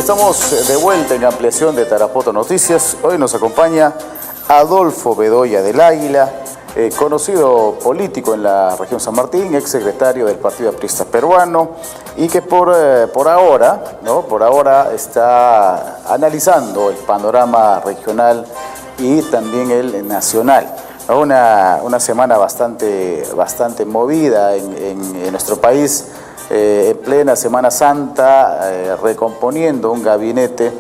Estamos de vuelta en ampliación de Tarapoto Noticias. Hoy nos acompaña Adolfo Bedoya del Águila, conocido político en la región San Martín, exsecretario del Partido Aprista Peruano, y que por ahora está analizando el panorama regional y también el nacional. Una semana bastante movida en nuestro país, en plena Semana Santa, recomponiendo un gabinete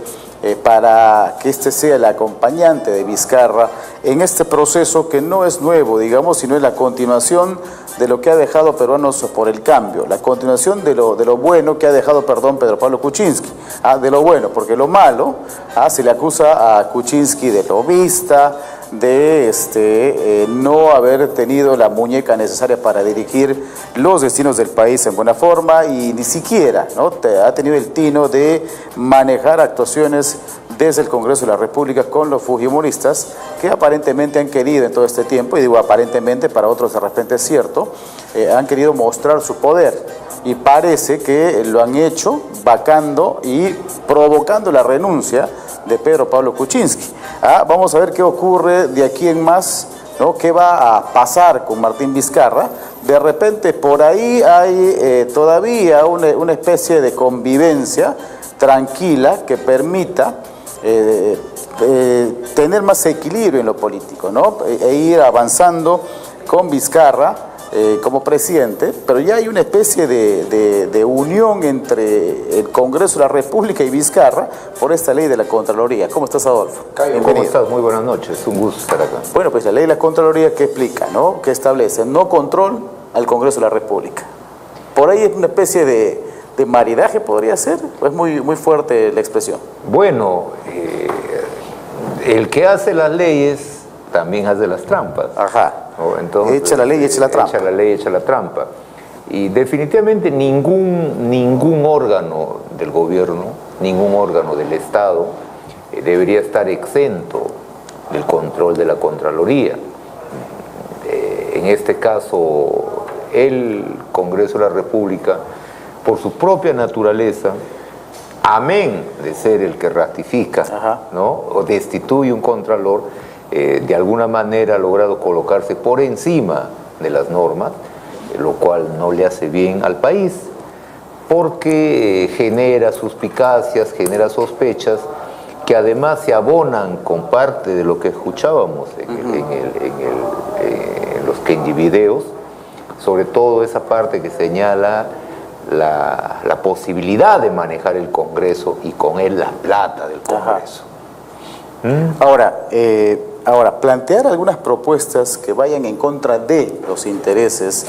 para que este sea el acompañante de Vizcarra en este proceso que no es nuevo, digamos, sino es la continuación de lo que ha dejado Peruanos por el Cambio, la continuación de lo bueno que ha dejado, Pedro Pablo Kuczynski, de lo bueno, porque lo malo, se le acusa a Kuczynski de lobista, de no haber tenido la muñeca necesaria para dirigir los destinos del país en buena forma, y ni siquiera ha tenido el tino de manejar actuaciones desde el Congreso de la República con los fujimoristas, que aparentemente han querido en todo este tiempo, y digo aparentemente, para otros de repente es cierto, han querido mostrar su poder, y parece que lo han hecho vacando y provocando la renuncia de Pedro Pablo Kuczynski. Vamos a ver qué ocurre de aquí en más, qué va a pasar con Martín Vizcarra. De repente por ahí hay todavía una especie de convivencia tranquila que permita tener más equilibrio en lo político, e ir avanzando con Vizcarra como presidente, pero ya hay una especie de unión entre el Congreso de la República y Vizcarra por esta ley de la Contraloría. ¿Cómo estás, Adolfo? Caio, ¿cómo estás? Muy buenas noches, un gusto estar acá. Bueno, pues la ley de la Contraloría, ¿qué explica? ¿Qué establece? No control al Congreso de la República. Por ahí es una especie de maridaje, ¿podría ser? ¿O es muy fuerte la expresión? Bueno, el que hace las leyes también hace las trampas. Ajá. Entonces, echa la ley y echa la trampa. Echa la ley y echa la trampa. Y definitivamente ningún órgano del gobierno, ningún órgano del Estado debería estar exento del control de la Contraloría. En este caso, el Congreso de la República, por su propia naturaleza, amén de ser el que ratifica, o destituye un contralor, de alguna manera ha logrado colocarse por encima de las normas, lo cual no le hace bien al país, porque genera suspicacias, genera sospechas, que además se abonan con parte de lo que escuchábamos en los Kenji videos, sobre todo esa parte que señala la posibilidad de manejar el Congreso y con él la plata del Congreso. Ahora, plantear algunas propuestas que vayan en contra de los intereses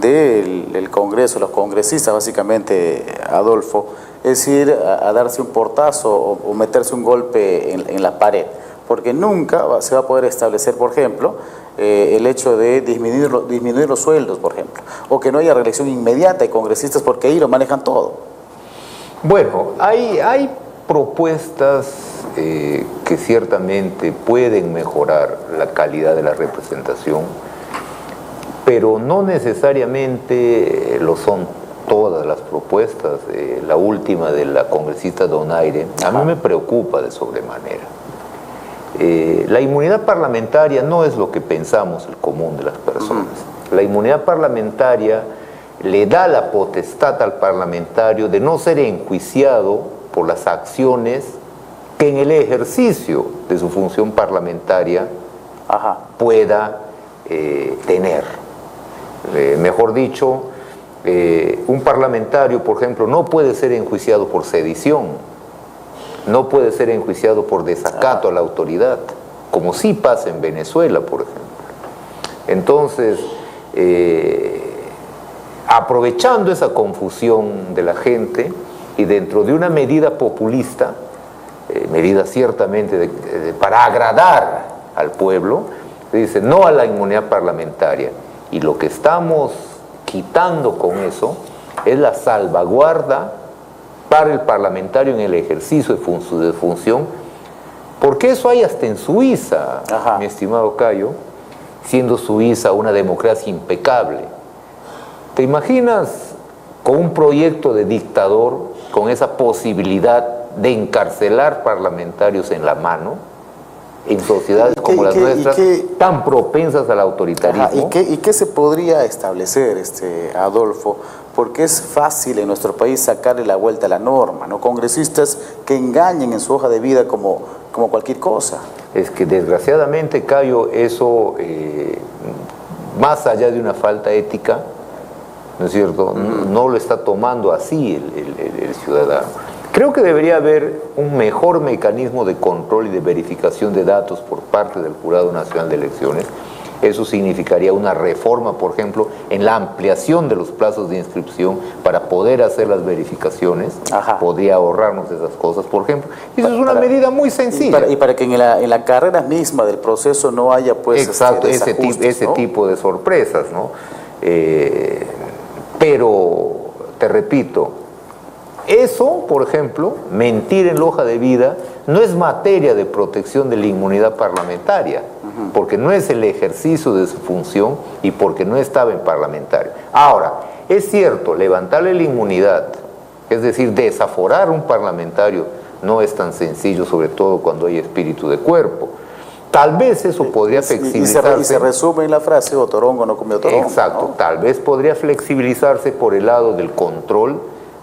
del Congreso, los congresistas básicamente, Adolfo, es decir, a darse un portazo o meterse un golpe en la pared, porque nunca se va a poder establecer, por ejemplo, el hecho de disminuir los sueldos, por ejemplo, o que no haya reelección inmediata de congresistas, porque ahí lo manejan todo. Bueno, hay propuestas que ciertamente pueden mejorar la calidad de la representación, pero no necesariamente lo son todas las propuestas. La última de la congresista Donaire a mí me preocupa de sobremanera. La inmunidad parlamentaria no es lo que pensamos el común de las personas. La inmunidad parlamentaria le da la potestad al parlamentario de no ser enjuiciado por las acciones que en el ejercicio de su función parlamentaria pueda tener. Mejor dicho, un parlamentario, por ejemplo, no puede ser enjuiciado por sedición, no puede ser enjuiciado por desacato a la autoridad, como sí pasa en Venezuela, por ejemplo. Entonces, aprovechando esa confusión de la gente y dentro de una medida populista, medida ciertamente para agradar al pueblo, se dice no a la inmunidad parlamentaria, y lo que estamos quitando con eso es la salvaguarda para el parlamentario en el ejercicio de función, porque eso hay hasta en Suiza, mi estimado Cayo, siendo Suiza una democracia impecable. ¿Te imaginas con un proyecto de dictador con esa posibilidad de encarcelar parlamentarios en la mano en sociedades como las nuestras, tan propensas al autoritarismo. Ajá, ¿y qué se podría establecer, Adolfo? Porque es fácil en nuestro país sacarle la vuelta a la norma, ¿no? Congresistas que engañen en su hoja de vida como cualquier cosa. Es que desgraciadamente, Cayo, eso, más allá de una falta ética, ¿no es cierto?, no lo está tomando así el ciudadano. Creo que debería haber un mejor mecanismo de control y de verificación de datos por parte del Jurado Nacional de Elecciones. Eso significaría una reforma, por ejemplo, en la ampliación de los plazos de inscripción para poder hacer las verificaciones. Ajá. Podría ahorrarnos esas cosas, por ejemplo. Y eso es una medida muy sencilla. Y para que en la carrera misma del proceso no haya, pues, exacto, ese tipo de sorpresas, ¿no? Pero, te repito, eso, por ejemplo, mentir en la hoja de vida, no es materia de protección de la inmunidad parlamentaria, porque no es el ejercicio de su función y porque no estaba en parlamentario. Ahora, es cierto, levantarle la inmunidad, es decir, desaforar a un parlamentario, no es tan sencillo, sobre todo cuando hay espíritu de cuerpo. Tal vez eso podría flexibilizarse. Y se resume en la frase, o torongo no comió torongo. Exacto, ¿no? Tal vez podría flexibilizarse por el lado del control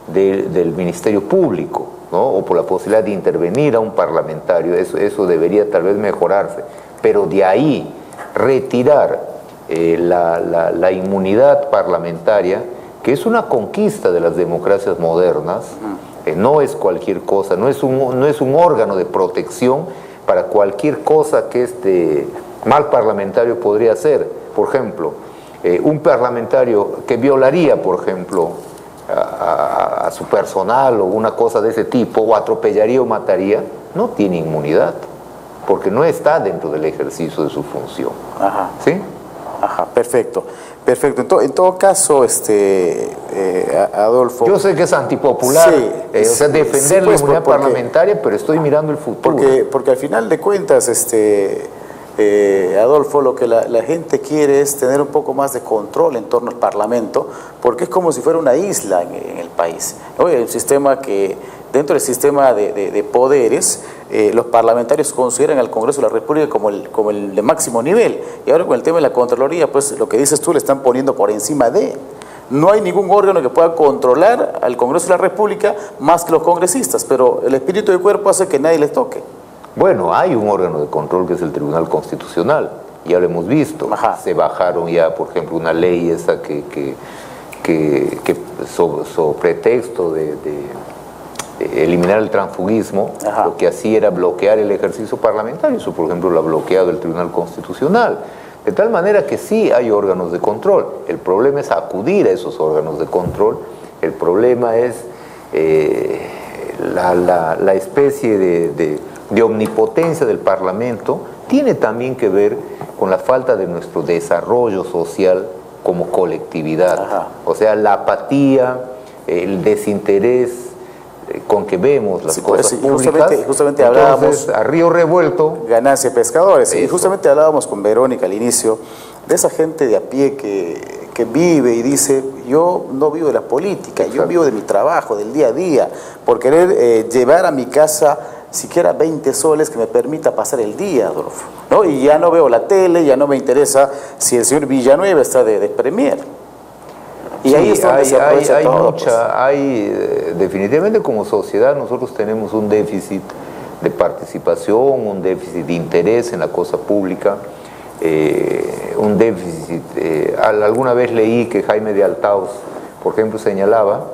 del Ministerio Público, ¿no? O por la posibilidad de intervenir a un parlamentario. Eso debería tal vez mejorarse. Pero de ahí retirar la inmunidad parlamentaria, que es una conquista de las democracias modernas, no es cualquier cosa, no es un órgano de protección para cualquier cosa que este mal parlamentario podría hacer. Por ejemplo, un parlamentario que violaría, por ejemplo, a su personal o una cosa de ese tipo, o atropellaría o mataría, no tiene inmunidad, porque no está dentro del ejercicio de su función. Ajá. ¿Sí? Ajá, perfecto. Perfecto. En todo caso, Adolfo... Yo sé que es antipopular, sí, o sea, defender la inmunidad parlamentaria, pero estoy mirando el futuro. Porque al final de cuentas, Adolfo, lo que la gente quiere es tener un poco más de control en torno al Parlamento, porque es como si fuera una isla en el país, ¿no? Hay un sistema que, dentro del sistema de poderes, los parlamentarios consideran al Congreso de la República como el de máximo nivel, y ahora con el tema de la Contraloría, pues lo que dices tú, le están poniendo por encima de... No hay ningún órgano que pueda controlar al Congreso de la República más que los congresistas, pero el espíritu de cuerpo hace que nadie les toque. Bueno, hay un órgano de control que es el Tribunal Constitucional, ya lo hemos visto. Ajá. Se bajaron ya, por ejemplo, una ley esa que sobre pretexto de eliminar el transfugismo, ajá, lo que hacía era bloquear el ejercicio parlamentario. Eso, por ejemplo, lo ha bloqueado el Tribunal Constitucional. De tal manera que sí hay órganos de control. El problema es acudir a esos órganos de control. El problema es la especie de omnipotencia del Parlamento. Tiene también que ver con la falta de nuestro desarrollo social como colectividad. Ajá. O sea, la apatía, el desinterés con que vemos las cosas públicas. Justamente hablábamos a río revuelto, ganancia de pescadores. Eso. Y justamente hablábamos con Verónica al inicio de esa gente de a pie que vive y dice, yo no vivo de la política, exacto, yo vivo de mi trabajo, del día a día, por querer llevar a mi casa siquiera 20 soles que me permita pasar el día, Adolfo, ¿no? Y ya no veo la tele, ya no me interesa si el señor Villanueva está de premier. Y sí, ahí es donde se aprovecha todo. Definitivamente como sociedad nosotros tenemos un déficit de participación, un déficit de interés en la cosa pública, un déficit, alguna vez leí que Jaime de Altaos, por ejemplo, señalaba,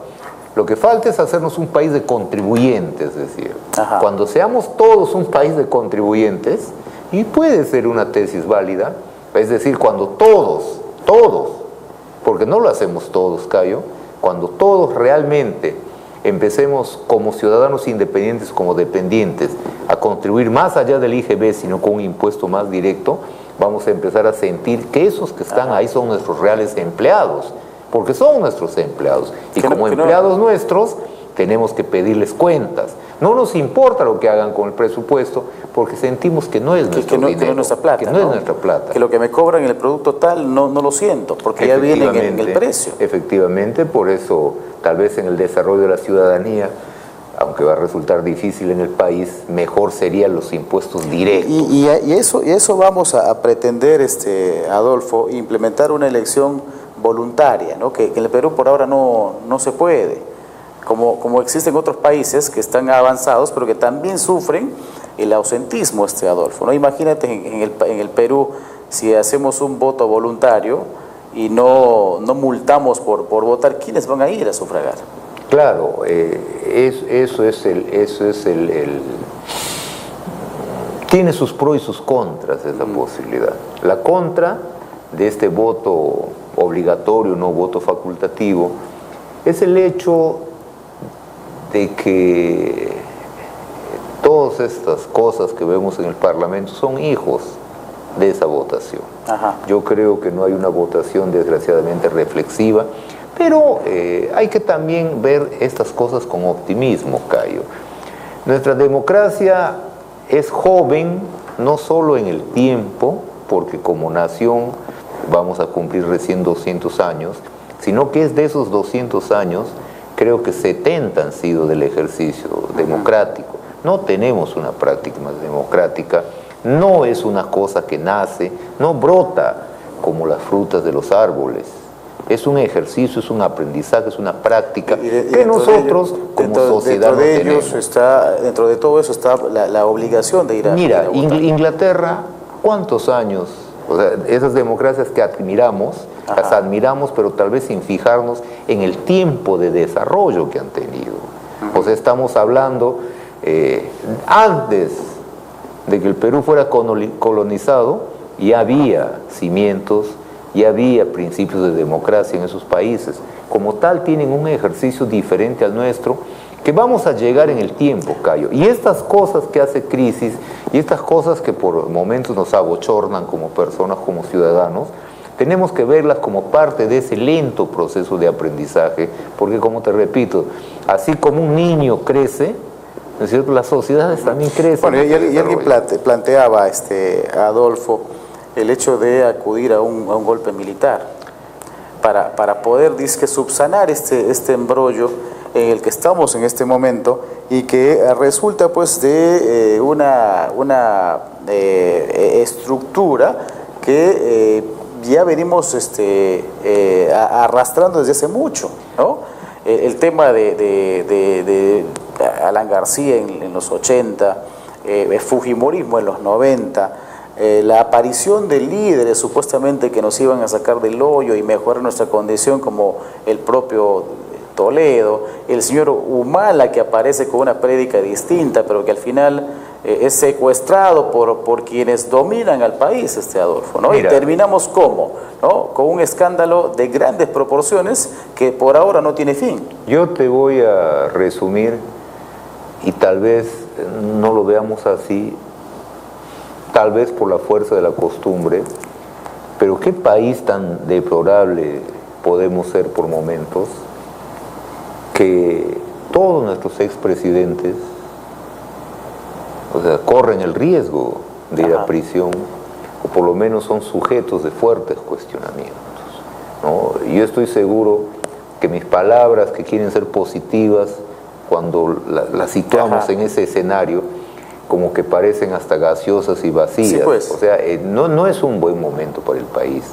lo que falta es hacernos un país de contribuyentes, es decir, ajá, cuando seamos todos un país de contribuyentes, y puede ser una tesis válida, es decir, cuando todos, porque no lo hacemos todos, Cayo, cuando todos realmente empecemos como ciudadanos independientes, como dependientes, a contribuir más allá del IGB, sino con un impuesto más directo, vamos a empezar a sentir que esos que están ahí son nuestros reales empleados, porque son nuestros empleados. Y como empleados nuestros, tenemos que pedirles cuentas. No nos importa lo que hagan con el presupuesto porque sentimos que no es nuestro dinero, que no es nuestra plata, que no es nuestra plata. Que lo que me cobran en el producto tal no lo siento, porque ya viene en el precio. Efectivamente, por eso tal vez en el desarrollo de la ciudadanía, aunque va a resultar difícil en el país, mejor serían los impuestos directos. Y eso vamos a pretender, Adolfo, implementar una elección voluntaria, ¿no? Que en el Perú por ahora no se puede, como existen otros países que están avanzados, pero que también sufren el ausentismo, Adolfo, ¿no? Imagínate en el Perú, si hacemos un voto voluntario y no multamos por votar, ¿quiénes van a ir a sufragar? Claro, tiene sus pros y sus contras esa posibilidad. La contra de este voto obligatorio, no voto facultativo, es el hecho de que todas estas cosas que vemos en el Parlamento son hijos de esa votación. Ajá. Yo creo que no hay una votación desgraciadamente reflexiva, pero hay que también ver estas cosas con optimismo, Cayo. Nuestra democracia es joven, no solo en el tiempo, porque como nación vamos a cumplir recién 200 años, sino que es de esos 200 años, creo que 70 han sido del ejercicio democrático. No tenemos una práctica más democrática, no es una cosa que nace, no brota como las frutas de los árboles. Es un ejercicio, es un aprendizaje, es una práctica que nosotros como sociedad no tenemos. Dentro de todo eso está la obligación de ir a Mira, ir a votar. Inglaterra, ¿cuántos años? O sea, esas democracias que admiramos, Ajá. las admiramos, pero tal vez sin fijarnos en el tiempo de desarrollo que han tenido. O sea, estamos hablando antes de que el Perú fuera colonizado, ya había cimientos, ya había principios de democracia en esos países. Como tal, tienen un ejercicio diferente al nuestro, que vamos a llegar en el tiempo, Cayo. Y estas cosas que hace crisis, y estas cosas que por momentos nos abochornan como personas, como ciudadanos, tenemos que verlas como parte de ese lento proceso de aprendizaje, porque como te repito, así como un niño crece, ¿no es cierto?, las sociedades también crecen. Bueno, y alguien planteaba, Adolfo, el hecho de acudir a un golpe militar para poder, dice, subsanar este embrollo en el que estamos en este momento y que resulta pues de una estructura que ya venimos arrastrando desde hace mucho, ¿no? El tema de Alan García en los 80, el fujimorismo en los 90, la aparición de líderes supuestamente que nos iban a sacar del hoyo y mejorar nuestra condición, como el propio Toledo, el señor Humala, que aparece con una prédica distinta, pero que al final es secuestrado por quienes dominan al país, Adolfo, ¿no? Mira, y terminamos ¿cómo? ¿No? Con un escándalo de grandes proporciones que por ahora no tiene fin. Yo te voy a resumir, y tal vez no lo veamos así, tal vez por la fuerza de la costumbre, pero qué país tan deplorable podemos ser por momentos, que todos nuestros expresidentes, o sea, corren el riesgo de ir a prisión, o por lo menos son sujetos de fuertes cuestionamientos, ¿no? Yo estoy seguro que mis palabras, que quieren ser positivas, cuando las situamos en ese escenario, como que parecen hasta gaseosas y vacías. Sí, pues. O sea, no es un buen momento para el país,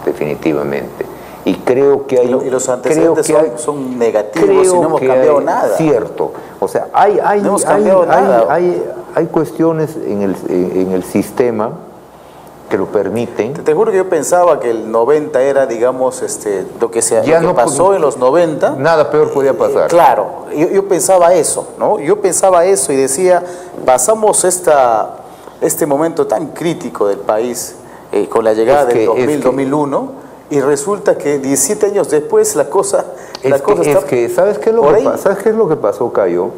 definitivamente. Y creo que hay... Y los antecedentes son negativos y no hemos cambiado nada. Cierto. O sea, hay cuestiones en el sistema que lo permiten. Te juro que yo pensaba que el 90 era, digamos, lo que pasó en los 90. Nada peor podía pasar. Claro, yo pensaba eso, ¿no? Yo pensaba eso y decía, pasamos este momento tan crítico del país con la llegada del 2001, y resulta que 17 años después la cosa está... ¿sabes qué es lo que pasó, Cayo?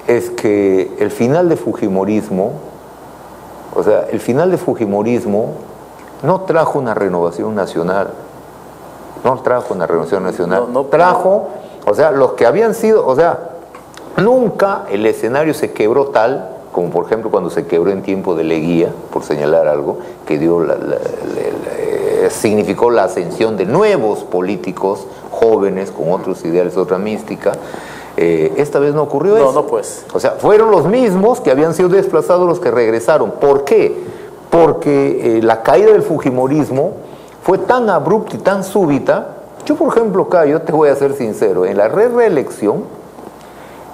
Es que el final de Fujimorismo, o sea, el final de Fujimorismo no trajo una renovación nacional. No trajo una renovación nacional. Trajo O sea, los que habían sido, o sea, nunca el escenario se quebró tal, como por ejemplo cuando se quebró en tiempo de Leguía, por señalar algo, que dio significó la ascensión de nuevos políticos jóvenes con otros ideales, otra mística. Esta vez no ocurrió eso. No, pues. O sea, fueron los mismos que habían sido desplazados los que regresaron. ¿Por qué? Porque la caída del fujimorismo fue tan abrupta y tan súbita. Yo, por ejemplo, acá, yo te voy a ser sincero, en la reelección,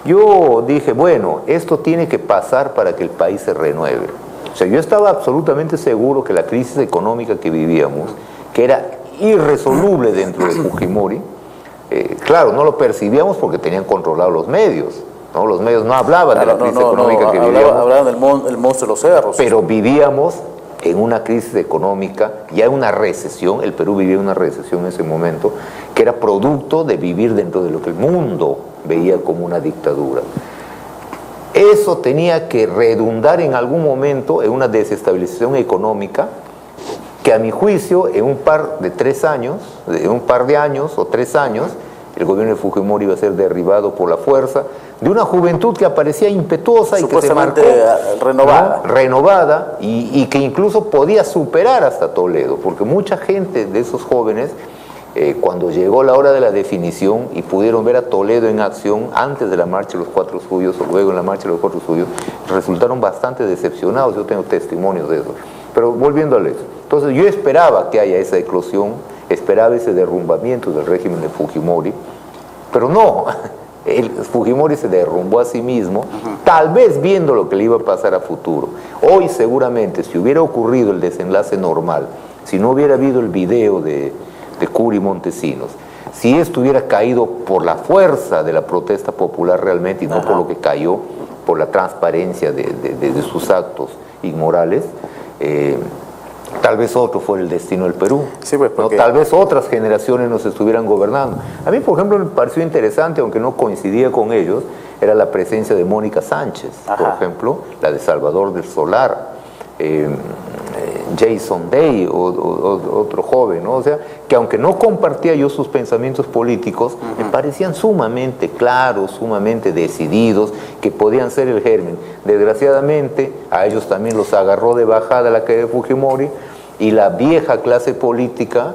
yo dije, bueno, esto tiene que pasar para que el país se renueve. O sea, yo estaba absolutamente seguro que la crisis económica que vivíamos, que era irresoluble dentro de Fujimori, claro, no lo percibíamos porque tenían controlados los medios, ¿no? Los medios no hablaban de la crisis económica que vivíamos. Hablaban del monstruo de los cerros. Pero vivíamos en una crisis económica, ya una recesión, el Perú vivía una recesión en ese momento, que era producto de vivir dentro de lo que el mundo veía como una dictadura. Eso tenía que redundar en algún momento en una desestabilización económica que a mi juicio en un par de años o 3 años, el gobierno de Fujimori iba a ser derribado por la fuerza de una juventud que aparecía impetuosa y que se marcó renovada, ¿no? Renovada y que incluso podía superar hasta Toledo, porque mucha gente de esos jóvenes cuando llegó la hora de la definición y pudieron ver a Toledo en acción antes de la marcha de los 4 suyos o luego en la marcha de los 4 suyos, resultaron bastante decepcionados. Yo tengo testimonios de eso. Pero volviendo a eso, entonces yo esperaba que haya esa eclosión, esperaba ese derrumbamiento del régimen de Fujimori, pero no, el Fujimori se derrumbó a sí mismo, tal vez viendo lo que le iba a pasar a futuro. Hoy seguramente, si hubiera ocurrido el desenlace normal, si no hubiera habido el video de Curi Montesinos, si esto hubiera caído por la fuerza de la protesta popular realmente y no por lo que cayó, por la transparencia de sus actos inmorales, tal vez otro fuera el destino del Perú. Sí, pues, ¿no? Tal vez otras generaciones nos estuvieran gobernando. A mí, por ejemplo, me pareció interesante, aunque no coincidía con ellos, era la presencia de Mónica Sánchez, por ejemplo, la de Salvador del Solar, Jason Day, otro joven, ¿no? O sea, que aunque no compartía yo sus pensamientos políticos, me parecían sumamente claros, sumamente decididos, que podían ser el germen. Desgraciadamente, a ellos también los agarró de bajada la caída de Fujimori, y la vieja clase política,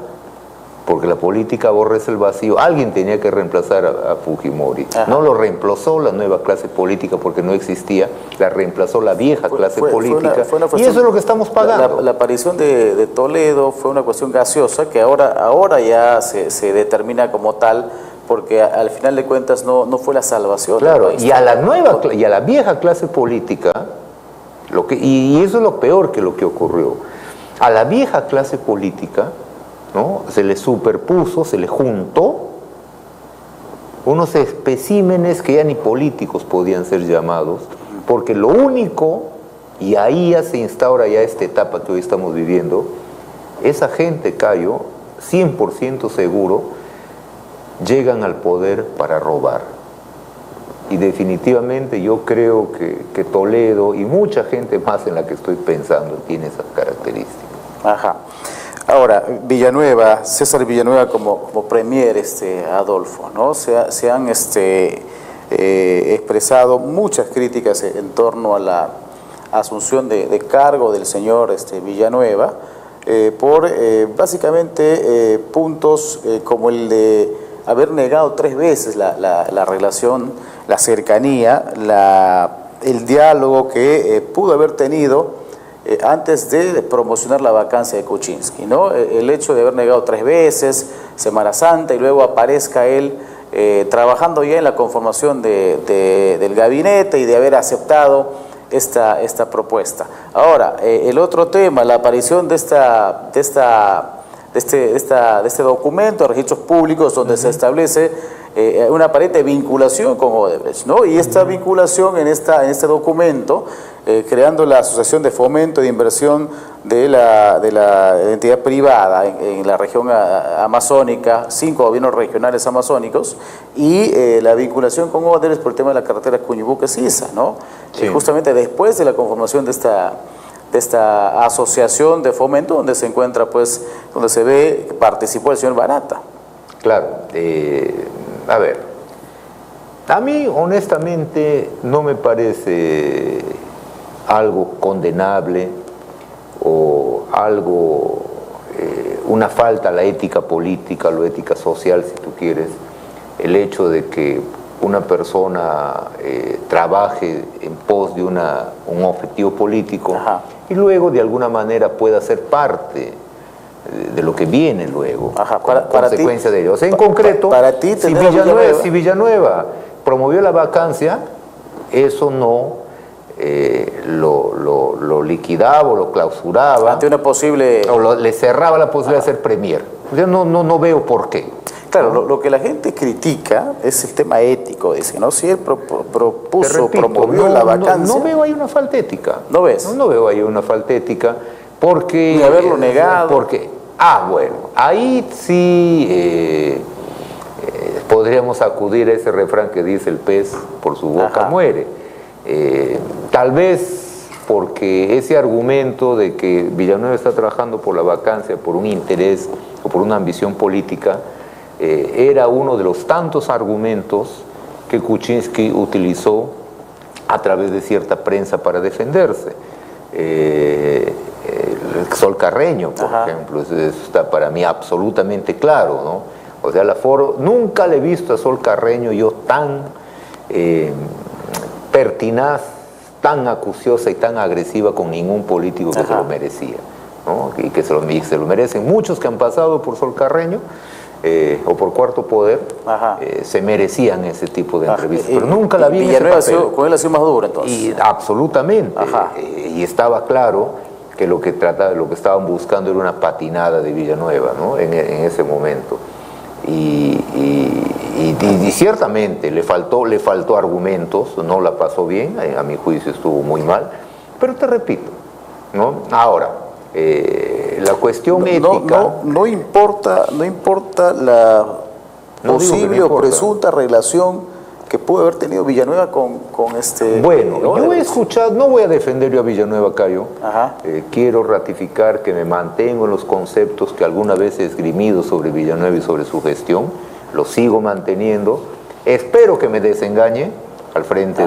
porque la política aborrece el vacío, alguien tenía que reemplazar a Fujimori. No lo reemplazó la nueva clase política porque no existía, la reemplazó la vieja clase política, y eso es lo que estamos pagando. La aparición de Toledo fue una cuestión gaseosa que ahora ya se determina como tal, porque al final de cuentas no fue la salvación. Claro, del país. Y a la vieja clase política, y eso es lo peor que lo que ocurrió, a la vieja clase política, ¿no? Se le superpuso, se le juntó unos especímenes que ya ni políticos podían ser llamados, porque lo único, y ahí ya se instaura ya esta etapa que hoy estamos viviendo, esa gente, Cayo, 100% seguro, llegan al poder para robar. Y definitivamente yo creo que Toledo y mucha gente más en la que estoy pensando tiene esas características. Ajá. Ahora, Villanueva, César Villanueva como premier, Adolfo, ¿no? Se han expresado muchas críticas en torno a la asunción de cargo del señor Villanueva por básicamente puntos como el de haber negado 3 veces la relación, la cercanía, el diálogo que pudo haber tenido antes de promocionar la vacancia de Kuczynski, ¿no? El hecho de haber negado 3 veces, Semana Santa, y luego aparezca él trabajando ya en la conformación del gabinete y de haber aceptado esta propuesta. Ahora, el otro tema, la aparición de este documento de registros públicos donde se establece una aparente vinculación con Odebrecht, ¿no? Y esta vinculación en este documento, creando la Asociación de Fomento de Inversión de la entidad privada en la región amazónica, 5 gobiernos regionales amazónicos, y la vinculación con Odebrecht por el tema de la carretera Cuñibuque-Sisa, ¿no? Sí. Justamente después de la conformación de esta asociación de fomento, donde se encuentra, pues, donde se ve que participó el señor Barata. Claro, a ver, A mí, honestamente, no me parece algo condenable o algo, una falta a la ética política, a la ética social, si tú quieres, el hecho de que una persona trabaje en pos de un objetivo político. Ajá. Y luego de alguna manera pueda ser parte de lo que viene luego. Ajá. Para consecuencia de ello. O sea, en concreto, para ti, si Villanueva promovió la vacancia, eso no lo liquidaba o lo clausuraba. Ante una posible... O le cerraba la posibilidad de ser premier. O sea, no veo por qué. Claro, lo que la gente critica es el tema ético, dice, ¿no? Si él promovió la vacancia... No veo ahí una falta ética. ¿No ves? No veo ahí una falta ética, porque... Ni haberlo negado. Porque, bueno, ahí sí podríamos acudir a ese refrán que dice: el pez por su boca muere. Tal vez porque ese argumento de que Villanueva está trabajando por la vacancia, por un interés o por una ambición política, era uno de los tantos argumentos que Kuczynski utilizó a través de cierta prensa para defenderse. El Sol Carreño, por ejemplo, eso está para mí absolutamente claro, ¿no? O sea, nunca le he visto a Sol Carreño yo tan pertinaz, tan acuciosa y tan agresiva con ningún político que se lo merecía, ¿no? Y que se lo merecen muchos que han pasado por Sol Carreño, o por Cuarto Poder, se merecían ese tipo de entrevistas, pero nunca la vi en ese papel. Con él ha sido más duro, entonces. Y absolutamente, y estaba claro que lo que estaban buscando era una patinada de Villanueva, ¿no? en ese momento. Y ciertamente le faltó argumentos, no la pasó bien, a mi juicio estuvo muy mal, pero te repito, ¿no? Ahora, la cuestión ética... No importa la posible o presunta relación que pudo haber tenido Villanueva con este... Bueno, yo he escuchado, no voy a defender yo a Villanueva, Cayo. Quiero ratificar que me mantengo en los conceptos que alguna vez he esgrimido sobre Villanueva y sobre su gestión. Lo sigo manteniendo. Espero que me desengañe al frente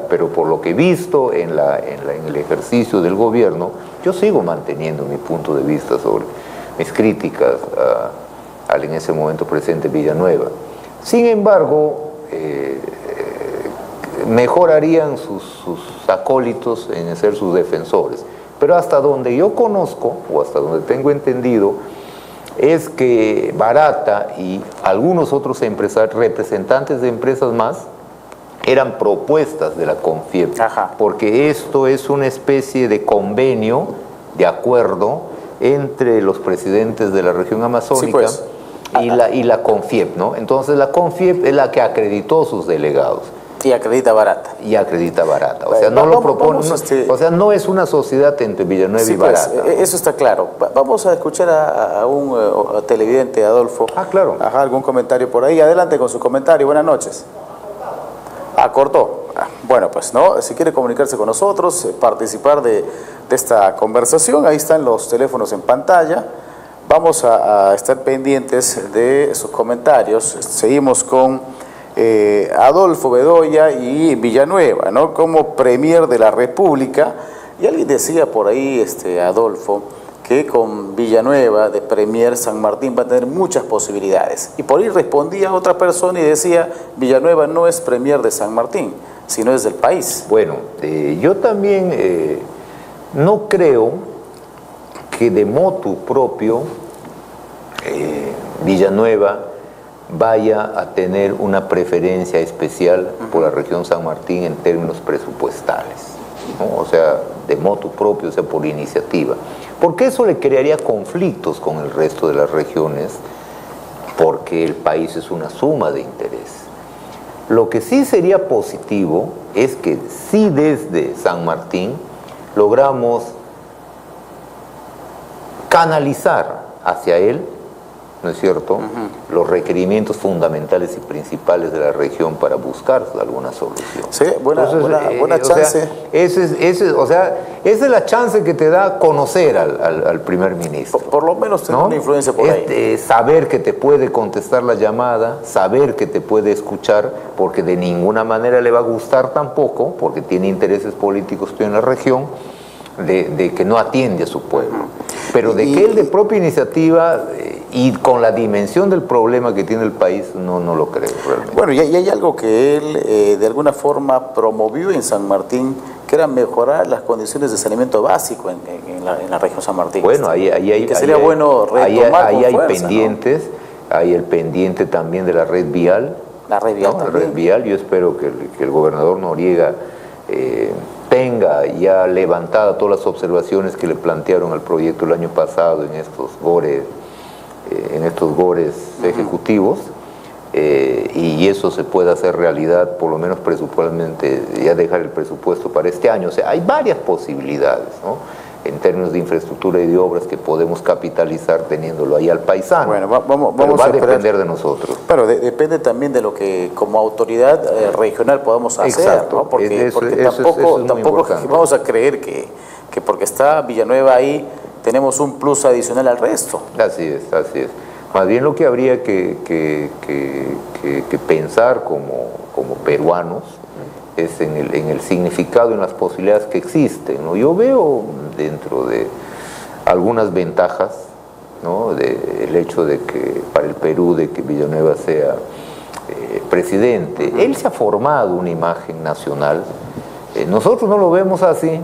pero por lo que he visto en el ejercicio del gobierno, yo sigo manteniendo mi punto de vista sobre mis críticas al en ese momento presidente Villanueva. Sin embargo, mejorarían sus acólitos en ser sus defensores. Pero hasta donde yo conozco, o hasta donde tengo entendido, es que Barata y algunos otros representantes de empresas más, eran propuestas de la CONFIEP, porque esto es una especie de convenio, de acuerdo, entre los presidentes de la región amazónica y la CONFIEP, ¿no? Entonces la CONFIEP es la que acreditó sus delegados. Y acredita Barata. O sea, no lo propone, o sea, no es una sociedad entre Villanueva y Barata. Eso está claro. Vamos a escuchar a un televidente, Adolfo. Claro. Algún comentario por ahí. Adelante con su comentario. Buenas noches. Cortó. Bueno, pues no, si quiere comunicarse con nosotros, participar de esta conversación, ahí están los teléfonos en pantalla. Vamos a estar pendientes de sus comentarios. Seguimos con Adolfo Bedoya y Villanueva, ¿no? Como premier de la República. Y alguien decía por ahí, Adolfo, que con Villanueva de premier San Martín va a tener muchas posibilidades. Y por ahí respondía otra persona y decía: Villanueva no es premier de San Martín, sino es del país. Bueno, yo también no creo que de motu propio Villanueva vaya a tener una preferencia especial por la región San Martín en términos presupuestales, ¿no? O sea, de motu propio, o sea, por iniciativa. Porque eso le crearía conflictos con el resto de las regiones, porque el país es una suma de interés. Lo que sí sería positivo es que si desde San Martín logramos canalizar hacia él, ¿no es cierto?, los requerimientos fundamentales y principales de la región para buscar alguna solución. Sí, buena chance. Esa es la chance que te da conocer al primer ministro. Por lo menos tener una influencia por ahí. Saber que te puede contestar la llamada, saber que te puede escuchar, porque de ninguna manera le va a gustar tampoco, porque tiene intereses políticos en la región, de que no atiende a su pueblo. Pero de que él de propia iniciativa y con la dimensión del problema que tiene el país, no lo creo realmente. Bueno, y hay algo que él de alguna forma promovió en San Martín, que era mejorar las condiciones de saneamiento básico en la región San Martín. Bueno, ahí sería bueno retomar ahí con hay fuerza, pendientes, ¿no? Hay el pendiente también de la red vial. La red vial, ¿no? también. La red vial, yo espero que el gobernador Noriega tenga ya levantada todas las observaciones que le plantearon al proyecto el año pasado en estos gores ejecutivos, y eso se pueda hacer realidad, por lo menos presupuestalmente, ya dejar el presupuesto para este año. O sea, hay varias posibilidades, ¿no?, en términos de infraestructura y de obras que podemos capitalizar teniéndolo ahí al paisano. Bueno, vamos pero va a esperar. depender de nosotros. Pero depende también de lo que como autoridad regional podamos hacer. Exacto. ¿No? Porque Eso tampoco vamos a creer que porque está Villanueva ahí tenemos un plus adicional al resto. Así es. Más bien lo que habría que pensar como peruanos es en el significado y en las posibilidades que existen, ¿no? Yo veo dentro de algunas ventajas, ¿no?, el hecho de que para el Perú de que Villanueva sea presidente. Él se ha formado una imagen nacional. Nosotros no lo vemos así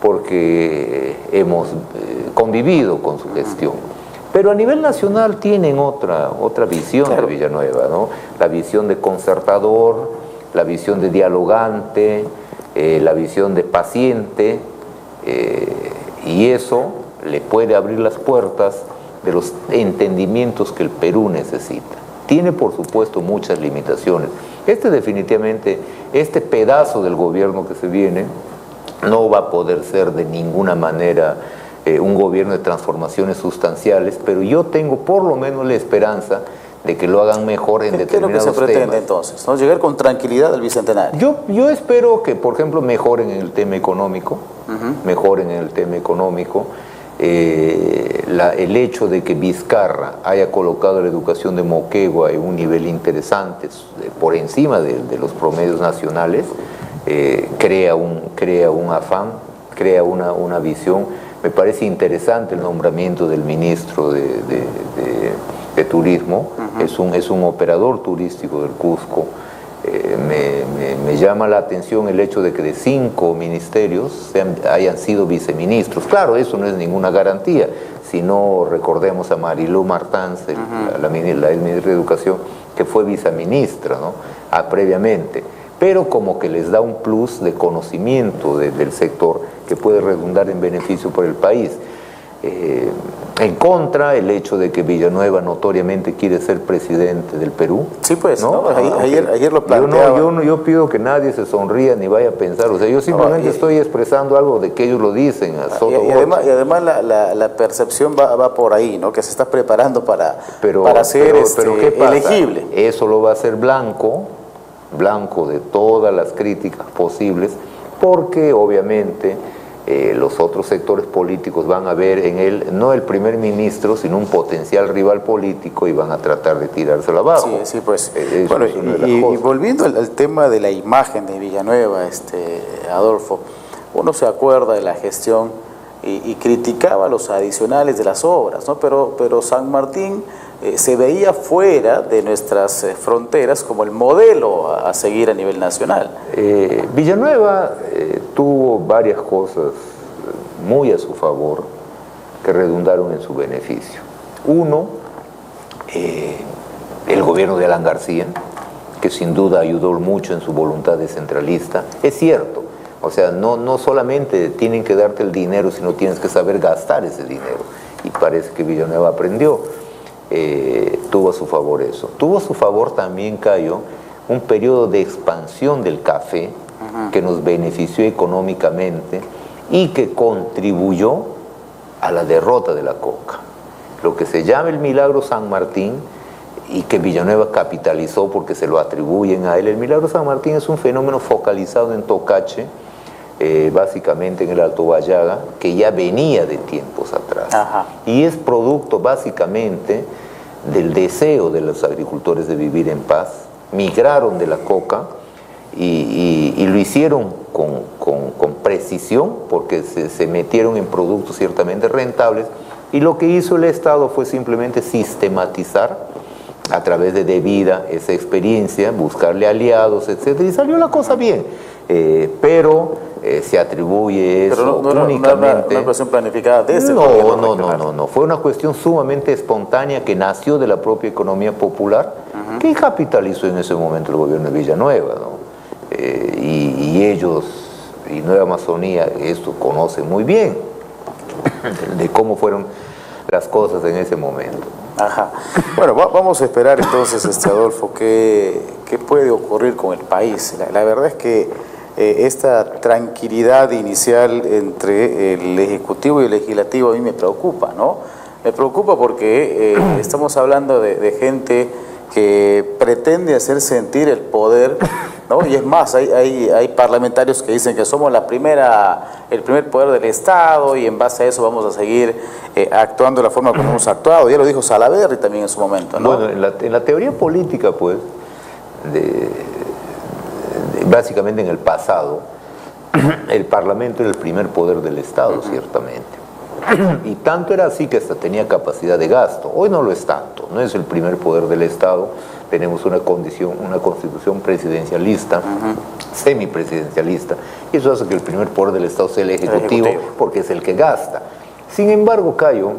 porque hemos convivido con su gestión. Pero a nivel nacional tienen otra visión, claro, de Villanueva, ¿no? La visión de concertador, la visión de dialogante, la visión de paciente, y eso le puede abrir las puertas de los entendimientos que el Perú necesita. Tiene, por supuesto, muchas limitaciones. Definitivamente, este pedazo del gobierno que se viene no va a poder ser de ninguna manera un gobierno de transformaciones sustanciales, pero yo tengo por lo menos la esperanza de que lo hagan mejor en determinados temas. ¿Qué es lo que se pretende entonces? ¿No? Llegar con tranquilidad al Bicentenario. Yo espero que, por ejemplo, mejoren en el tema económico, el hecho de que Vizcarra haya colocado la educación de Moquegua en un nivel interesante, por encima de los promedios nacionales, crea un afán, crea una visión. Me parece interesante el nombramiento del ministro de Turismo. Es un operador turístico del Cusco. Me llama la atención el hecho de que de 5 ministerios hayan sido viceministros. Claro, eso no es ninguna garantía. Si no, recordemos a Marilú Martans, la ministra de Educación, que fue viceministra, ¿no?, previamente. Pero como que les da un plus de conocimiento del sector que puede redundar en beneficio para el país. En contra, el hecho de que Villanueva notoriamente quiere ser presidente del Perú. Sí, pues, ¿no? Ayer lo planteaba. Yo pido que nadie se sonría ni vaya a pensar. O sea, yo simplemente estoy expresando algo de que ellos lo dicen. Y además la percepción va por ahí, ¿no? Que se está preparando para ser ¿qué pasa? Elegible. Eso lo va a hacer blanco de todas las críticas posibles, porque obviamente los otros sectores políticos van a ver en él no el primer ministro, sino un potencial rival político y van a tratar de tirárselo abajo. Sí, pues. Bueno, y volviendo al tema de la imagen de Villanueva, Adolfo, uno se acuerda de la gestión y criticaba los adicionales de las obras, ¿no? Pero San Martín se veía fuera de nuestras fronteras como el modelo a seguir a nivel nacional. Villanueva tuvo varias cosas muy a su favor que redundaron en su beneficio. Uno, el gobierno de Alan García, que sin duda ayudó mucho en su voluntad descentralista. Es cierto, o sea, no solamente tienen que darte el dinero, sino tienes que saber gastar ese dinero. Y parece que Villanueva aprendió. Tuvo a su favor eso. Tuvo a su favor también, Cayo, un periodo de expansión del café que nos benefició económicamente y que contribuyó a la derrota de la coca. lo que se llama el Milagro San Martín, y que Villanueva capitalizó porque se lo atribuyen a él. El Milagro San Martín es un fenómeno focalizado en Tocache, básicamente en el Alto Bayaga, que ya venía de tiempos atrás. Ajá. Y es producto básicamente del deseo de los agricultores de vivir en paz. Migraron de la coca y lo hicieron con precisión, porque se metieron en productos ciertamente rentables, y lo que hizo el Estado fue simplemente sistematizar a través de Devida esa experiencia, buscarle aliados, etc. Y salió la cosa bien, pero se atribuye eso únicamente... Una cuestión planificada de este No, fue una cuestión sumamente espontánea que nació de la propia economía popular, que capitalizó en ese momento el gobierno de Villanueva, ¿no? Y ellos, y Nueva Amazonía, esto conocen muy bien de cómo fueron las cosas en ese momento. Ajá. Bueno, vamos a esperar entonces, Adolfo, qué puede ocurrir con el país. La verdad es que esta tranquilidad inicial entre el Ejecutivo y el Legislativo a mí me preocupa, ¿no? Me preocupa porque estamos hablando de gente que pretende hacer sentir el poder, ¿no? Y es más, hay parlamentarios que dicen que somos el primer poder del Estado, y en base a eso vamos a seguir actuando de la forma como hemos actuado. Ya lo dijo Salaverry también en su momento, ¿no? Bueno, en la teoría política, pues, básicamente en el pasado, el Parlamento era el primer poder del Estado, ciertamente. Y tanto era así que hasta tenía capacidad de gasto. Hoy no lo es tanto, no es el primer poder del Estado. Tenemos una constitución presidencialista, semipresidencialista, y eso hace que el primer poder del Estado sea el Ejecutivo, porque es el que gasta. Sin embargo, Cayo,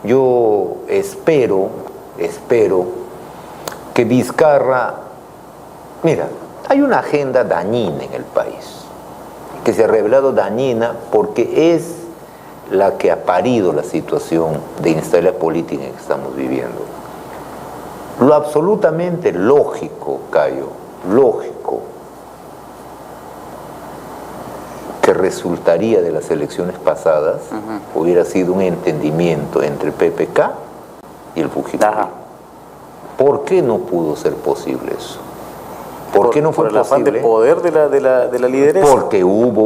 yo espero que Vizcarra... Mira, hay una agenda dañina en el país, que se ha revelado dañina porque es la que ha parido la situación de inestabilidad política en que estamos viviendo. Lo absolutamente lógico, Cayo, lógico, que resultaría de las elecciones pasadas hubiera sido un entendimiento entre PPK y el Fujimori. ¿Por qué no pudo ser posible eso? ¿Por qué no fue posible? ¿Por el afán de poder de la lideresa? Porque hubo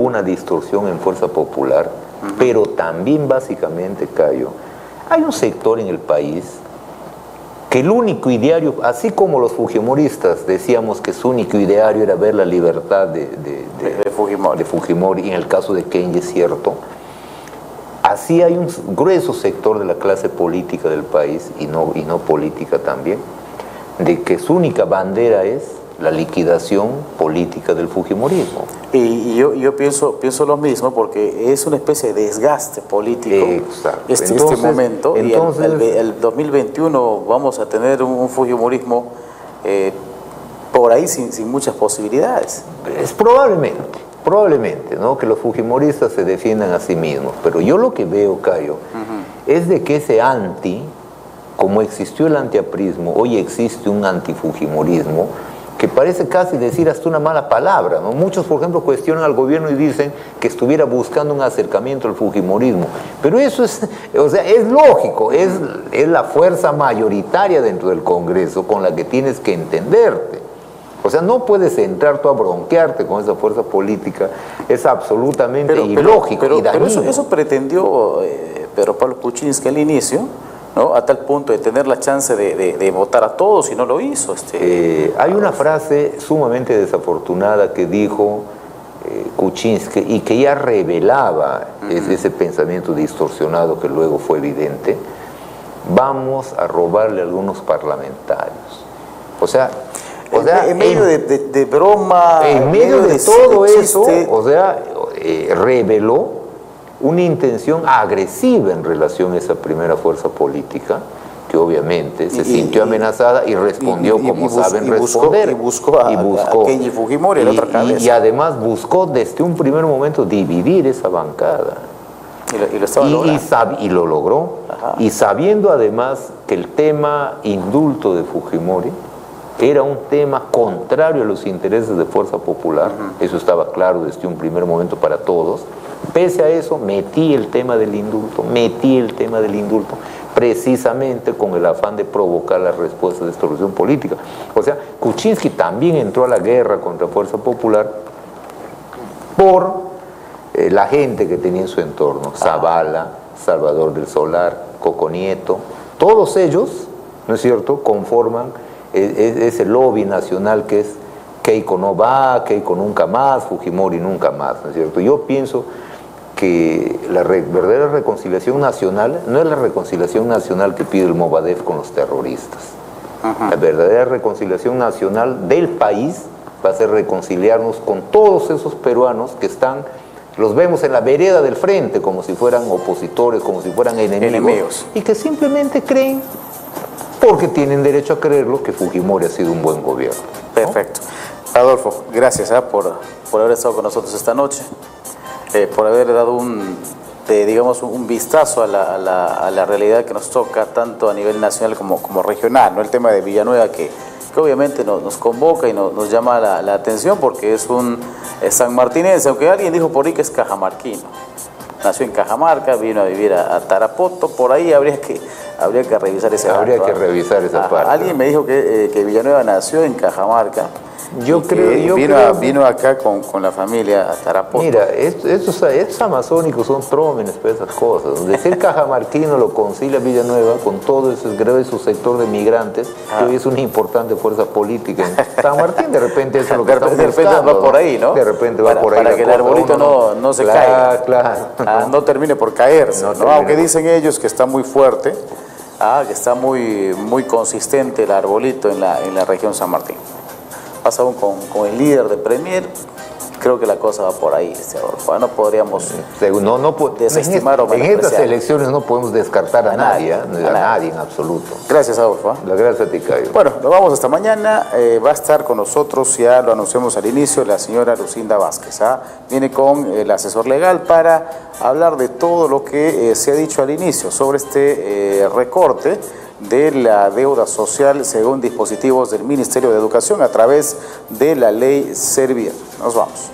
una distorsión en Fuerza Popular, pero también básicamente, Cayo, hay un sector en el país que el único ideario, así como los fujimoristas decíamos que su único ideario era ver la libertad de Fujimori, y en el caso de Keynes es cierto, así hay un grueso sector de la clase política del país, y no política también, de que su única bandera es la liquidación política del fujimorismo. Y yo pienso lo mismo, porque es una especie de desgaste político. Exacto. Este momento, entonces, y el 2021 vamos a tener un fujimorismo por ahí sin muchas posibilidades. Es probablemente, ¿no?, que los fujimoristas se defiendan a sí mismos, pero yo lo que veo, Cayo, es de que ese como existió el antiaprismo, hoy existe un antifujimorismo que parece casi decir hasta una mala palabra, ¿no? Muchos, por ejemplo, cuestionan al gobierno y dicen que estuviera buscando un acercamiento al fujimorismo, pero eso es lógico, es la fuerza mayoritaria dentro del Congreso con la que tienes que entenderte. O sea, no puedes entrar tú a bronquearte con esa fuerza política, es absolutamente ilógico y dañino. Pero eso pretendió Pedro Pablo Kuczynski al inicio, ¿no?, a tal punto de tener la chance de votar a todos, y no lo hizo. Hay una frase sumamente desafortunada que dijo Kuczynski, y que ya revelaba ese pensamiento distorsionado que luego fue evidente: vamos a robarle a algunos parlamentarios. O sea, en medio de broma, en medio de todo eso, reveló una intención agresiva en relación a esa primera fuerza política, que obviamente se sintió amenazada y respondió como saben responder. Y buscó a Kenji Fujimori, la otra cabeza. Y además buscó desde un primer momento dividir esa bancada. Y lo estaba logrando. Y lo logró. Ajá. Y sabiendo además que el tema indulto de Fujimori era un tema contrario a los intereses de Fuerza Popular, eso estaba claro desde un primer momento para todos, Pese a eso, metí el tema del indulto, precisamente con el afán de provocar la respuesta de extorsión política. O sea, Kuczynski también entró a la guerra contra Fuerza Popular por la gente que tenía en su entorno, Zavala, Salvador del Solar, Coco Nieto, todos ellos, ¿no es cierto?, conforman ese lobby nacional que es Keiko no va, Keiko nunca más, Fujimori nunca más, ¿no es cierto? Yo pienso que la verdadera reconciliación nacional no es la reconciliación nacional que pide el Movadef con los terroristas. La verdadera reconciliación nacional del país va a ser reconciliarnos con todos esos peruanos que están, los vemos en la vereda del frente como si fueran opositores, como si fueran enemigos. Y que simplemente creen, porque tienen derecho a creerlo, que Fujimori ha sido un buen gobierno, ¿no? Perfecto. Adolfo, gracias por haber estado con nosotros esta noche, por haber dado un vistazo a la realidad que nos toca tanto a nivel nacional como regional, ¿no? El tema de Villanueva que obviamente nos convoca y nos llama la atención porque es un sanmartinense, aunque alguien dijo por ahí que es cajamarquino. Nació en Cajamarca, vino a vivir a Tarapoto, por ahí habría que revisar ese dato. Habría que revisar esa parte. Alguien me dijo que Villanueva nació en Cajamarca. Yo creo vino acá con la familia a Tarapoto. Mira, estos amazónicos son trómenes para esas cosas. Decir cajamarquino lo concilia Villanueva con todo ese grueso sector de migrantes que hoy es una importante fuerza política en San Martín. De repente eso es lo que estamos buscando. De repente va por ahí, ¿no? De repente va por ahí. Para que el arbolito no se caiga. Claro. No termine por caerse. Aunque dicen ellos que está muy fuerte, que está muy consistente el arbolito en la región San Martín. Pasa aún con el líder de Premier, creo que la cosa va por ahí, Adolfo. No podríamos desestimar o menospreciar. En estas elecciones no podemos descartar a nadie en absoluto. Gracias, Adolfo. La gracias a ti, Caio. Bueno, nos vamos hasta mañana. Va a estar con nosotros, ya lo anunciamos al inicio, la señora Lucinda Vázquez. Viene con el asesor legal para hablar de todo lo que se ha dicho al inicio sobre este recorte de la deuda social según dispositivos del Ministerio de Educación a través de la ley Servir. Nos vamos.